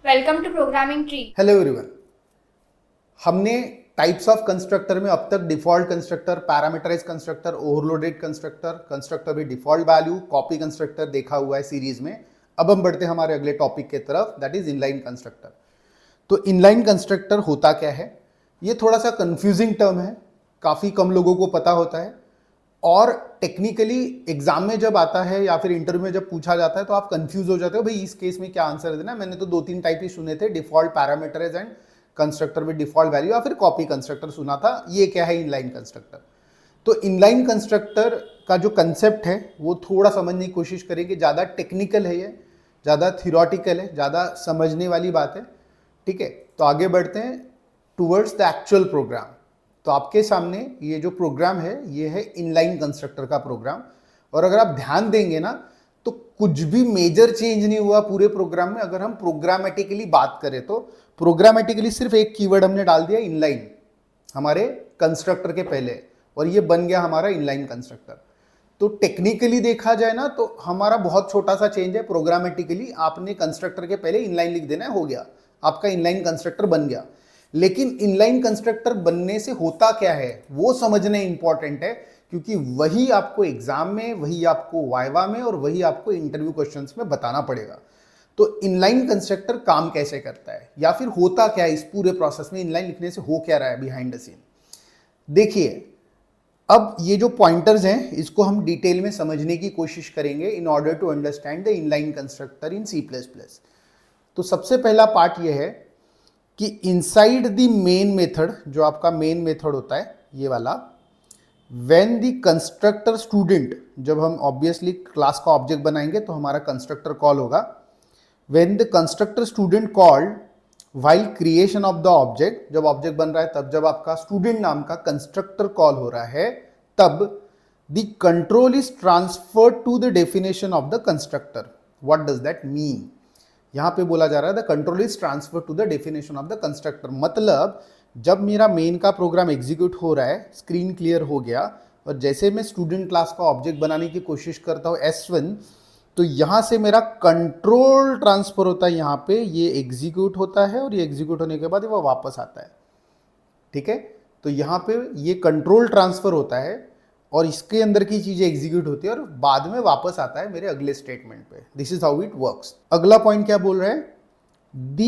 Welcome to programming tree. Hello everyone. हमने types of constructor में अब तक default constructor, parameterize constructor, overloaded constructor, constructor with default value, copy constructor देखा हुआ है सीरीज में। अब हम बढ़ते हैं हमारे अगले टॉपिक के तरफ, दैट इज इनलाइन कंस्ट्रक्टर। तो इनलाइन कंस्ट्रक्टर होता क्या है? ये थोड़ा सा कंफ्यूजिंग टर्म है, काफ़ी कम लोगों को पता होता है, और टेक्निकली एग्जाम में जब आता है या फिर इंटरव्यू में जब पूछा जाता है तो आप कंफ्यूज हो जाते हो, भाई इस केस में क्या आंसर देना। मैंने तो 2-3 टाइप ही सुने थे, default, parameterize and constructor with default value, या फिर कॉपी कंस्ट्रक्टर सुना था। ये क्या है इनलाइन कंस्ट्रक्टर? तो इनलाइन कंस्ट्रक्टर का जो कंसेप्ट है वो थोड़ा समझने की कोशिश करेंगे। ज़्यादा टेक्निकल है, ये ज़्यादा थियोरटिकल है, ज़्यादा समझने वाली बात है। ठीक है, तो आगे बढ़ते हैं टूवर्ड्स द एक्चुअल प्रोग्राम। तो आपके सामने ये जो प्रोग्राम है ये है इनलाइन कंस्ट्रक्टर का प्रोग्राम। और अगर आप ध्यान देंगे ना तो कुछ भी मेजर चेंज नहीं हुआ पूरे प्रोग्राम में। अगर हम प्रोग्रामेटिकली बात करें तो प्रोग्रामेटिकली सिर्फ एक कीवर्ड हमने डाल दिया इनलाइन हमारे कंस्ट्रक्टर के पहले, और ये बन गया हमारा इनलाइन कंस्ट्रक्टर। तो टेक्निकली देखा जाए ना तो हमारा बहुत छोटा सा चेंज है। प्रोग्रामेटिकली आपने कंस्ट्रक्टर के पहले इनलाइन लिख देना है, हो गया, आपका इनलाइन कंस्ट्रक्टर बन गया। लेकिन इनलाइन कंस्ट्रक्टर बनने से होता क्या है वो समझना इंपॉर्टेंट है, क्योंकि वही आपको एग्जाम में, वही आपको वाइवा में और वही आपको इंटरव्यू क्वेश्चंस में बताना पड़ेगा। तो इनलाइन कंस्ट्रक्टर काम कैसे करता है या फिर होता क्या है इस पूरे प्रोसेस में, इनलाइन लिखने से हो क्या रहा है बिहाइंड द सीन। देखिए, अब ये जो पॉइंटर्स हैं इसको हम डिटेल में समझने की कोशिश करेंगे in order to understand the inline constructor in C++। तो सबसे पहला पार्ट ये है कि इनसाइड द मेन मेथड, जो आपका मेन मेथड होता है ये वाला, व्हेन द कंस्ट्रक्टर स्टूडेंट, जब हम ऑब्वियसली क्लास का ऑब्जेक्ट बनाएंगे तो हमारा कंस्ट्रक्टर कॉल होगा। When the constructor student called while creation of the object, जब ऑब्जेक्ट बन रहा है तब, जब आपका स्टूडेंट नाम का कंस्ट्रक्टर कॉल हो रहा है तब the control is transferred to the definition of the constructor. What does that mean? यहां पे बोला जा रहा है the control is transfer to the definition of the constructor. मतलब जब मेरा मेन का प्रोग्राम एग्जीक्यूट हो रहा है, स्क्रीन क्लियर हो गया, और जैसे मैं स्टूडेंट क्लास का ऑब्जेक्ट बनाने की कोशिश करता हूँ S1, तो यहां से मेरा कंट्रोल ट्रांसफर होता है, यहां पे ये एग्जीक्यूट होता है और ये एग्जीक्यूट होने के बाद वो वापस आता है। ठीक है, तो यहां पे ये कंट्रोल ट्रांसफर होता है और इसके अंदर की चीजें एग्जीक्यूट होती है और बाद में वापस आता है मेरे अगले स्टेटमेंट पे। This is how it works. अगला पॉइंट क्या बोल रहा है? The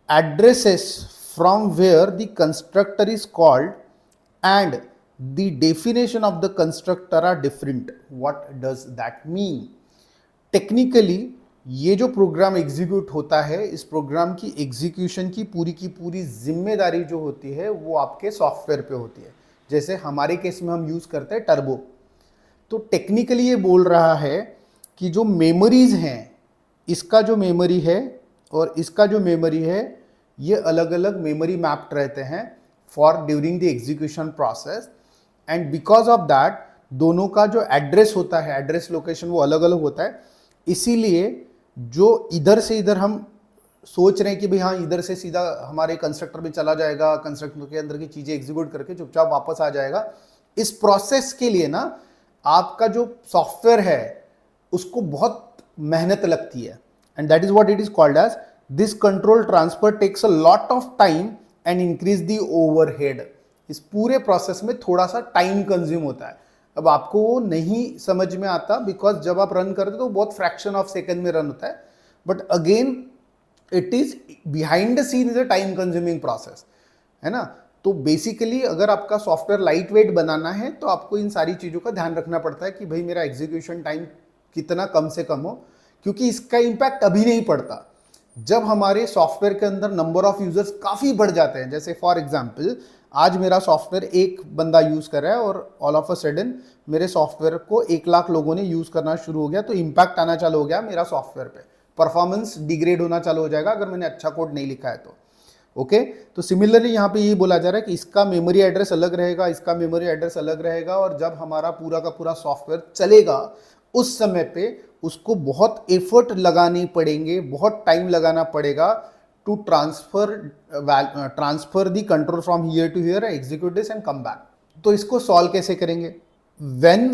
addresses from where the constructor is called and the definition of the constructor are different. What does that mean? Technically ये जो प्रोग्राम एग्जीक्यूट होता है, इस प्रोग्राम की एग्जीक्यूशन की पूरी जिम्मेदारी जो होती है वो आपके सॉफ्टवेयर पे होती है। जैसे हमारे केस में हम यूज़ करते हैं टर्बो। तो टेक्निकली ये बोल रहा है कि जो मेमोरीज हैं, इसका जो मेमोरी है और इसका जो मेमोरी है, ये अलग अलग मेमोरी मैप्ड रहते हैं for during the execution process. And because of that दोनों का जो एड्रेस होता है, एड्रेस लोकेशन, वो अलग अलग होता है। इसीलिए जो इधर से इधर हम सोच रहे हैं कि भाई हाँ इधर से सीधा हमारे कंस्ट्रक्टर में चला जाएगा, कंस्ट्रक्टर के अंदर की चीज़ें एग्जीक्यूट करके चुपचाप वापस आ जाएगा, इस प्रोसेस के लिए ना आपका जो सॉफ्टवेयर है उसको बहुत मेहनत लगती है। And that is what it is called as this control transfer takes a lot of time and increase the overhead. इस पूरे प्रोसेस में थोड़ा सा टाइम कंज्यूम होता है। अब आपको वो नहीं समझ में आता बिकॉज जब आप रन करते तो बहुत फ्रैक्शन ऑफ सेकेंड में रन होता है, but again it is behind the scene is a time consuming process, है ना। तो बेसिकली अगर आपका सॉफ्टवेयर लाइट वेट बनाना है तो आपको इन सारी चीज़ों का ध्यान रखना पड़ता है कि भाई मेरा एग्जीक्यूशन टाइम कितना कम से कम हो, क्योंकि इसका इम्पैक्ट अभी नहीं पड़ता। जब हमारे सॉफ्टवेयर के अंदर नंबर ऑफ यूजर्स काफ़ी बढ़ जाते हैं, जैसे फॉर एग्जाम्पल आज मेरा सॉफ्टवेयर एक बंदा यूज़ कर रहा है और ऑल ऑफ अ सडन मेरे सॉफ्टवेयर को 1 लाख लोगों ने यूज़ करना शुरू हो गया, तो इम्पैक्ट आना चालू हो गया मेरा सॉफ्टवेयर पे, परफॉर्मेंस डिग्रेड होना चालू हो जाएगा अगर मैंने अच्छा कोड नहीं लिखा है तो। ओके, तो सिमिलरली यहाँ पे यही बोला जा रहा है कि इसका मेमोरी एड्रेस अलग रहेगा, इसका मेमोरी एड्रेस अलग रहेगा, और जब हमारा पूरा का पूरा सॉफ्टवेयर चलेगा उस समय पे उसको बहुत एफर्ट लगाने पड़ेंगे, बहुत टाइम लगाना पड़ेगा to transfer the control from here to here, execute this and come back. तो इसको सॉल्व कैसे करेंगे? When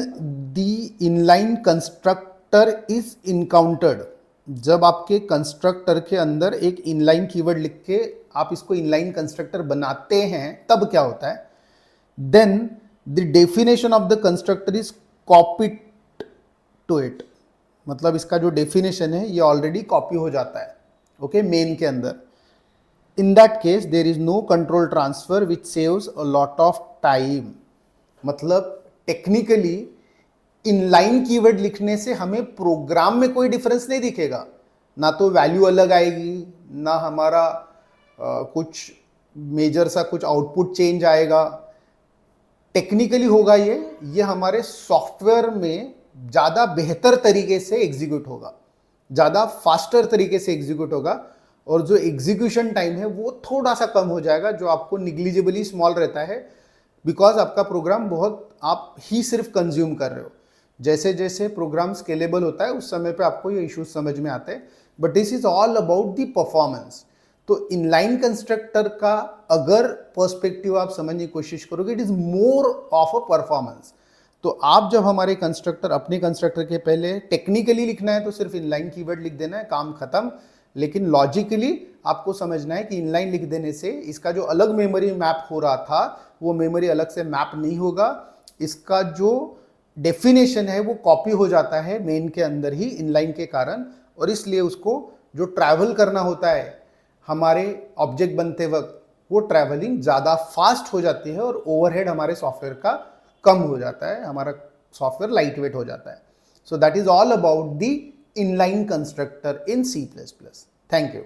the inline constructor is encountered, जब आपके कंस्ट्रक्टर के अंदर एक इनलाइन कीवर्ड लिख के आप इसको इनलाइन कंस्ट्रक्टर बनाते हैं तब क्या होता है, then the definition of the constructor is copied to it, मतलब इसका जो डेफिनेशन है ये ऑलरेडी कॉपी हो जाता है ओके मेन के अंदर. In that case there is no control transfer which saves a lot of time. मतलब टेक्निकली इनलाइन कीवर्ड लिखने से हमें प्रोग्राम में कोई डिफरेंस नहीं दिखेगा, ना तो वैल्यू अलग आएगी, ना हमारा कुछ मेजर सा कुछ आउटपुट चेंज आएगा. टेक्निकली होगा ये हमारे सॉफ्टवेयर में ज़्यादा बेहतर तरीके से एग्जीक्यूट होगा, ज़्यादा फास्टर तरीके से एग्जीक्यूट होगा, और जो एग्जीक्यूशन टाइम है वो थोड़ा सा कम हो जाएगा, जो आपको निग्लिजिबली स्मॉल रहता है, बिकॉज आपका प्रोग्राम बहुत आप ही सिर्फ कंज्यूम कर रहे हो. जैसे जैसे प्रोग्राम स्केलेबल होता है उस समय पे आपको ये इश्यूज समझ में आते हैं, but this is all about the performance. तो इनलाइन कंस्ट्रक्टर का अगर पर्सपेक्टिव आप समझने की कोशिश करोगे, it is more of a performance. तो आप जब हमारे कंस्ट्रक्टर अपने कंस्ट्रक्टर के पहले टेक्निकली लिखना है तो सिर्फ इनलाइन कीवर्ड लिख देना है, काम खत्म. लेकिन लॉजिकली आपको समझना है कि इनलाइन लिख देने से इसका जो अलग मेमोरी मैप हो रहा था वो मेमोरी अलग से मैप नहीं होगा, इसका जो डेफिनेशन है वो कॉपी हो जाता है मेन के अंदर ही इनलाइन के कारण, और इसलिए उसको जो ट्रैवल करना होता है हमारे ऑब्जेक्ट बनते वक्त वो ट्रैवलिंग ज़्यादा फास्ट हो जाती है और ओवरहेड हमारे सॉफ्टवेयर का कम हो जाता है, हमारा सॉफ्टवेयर लाइट वेट हो जाता है. So that is all about the inline constructor in C++. Thank you.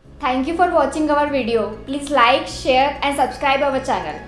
Thank you for watching our video. Please like, share and subscribe our channel.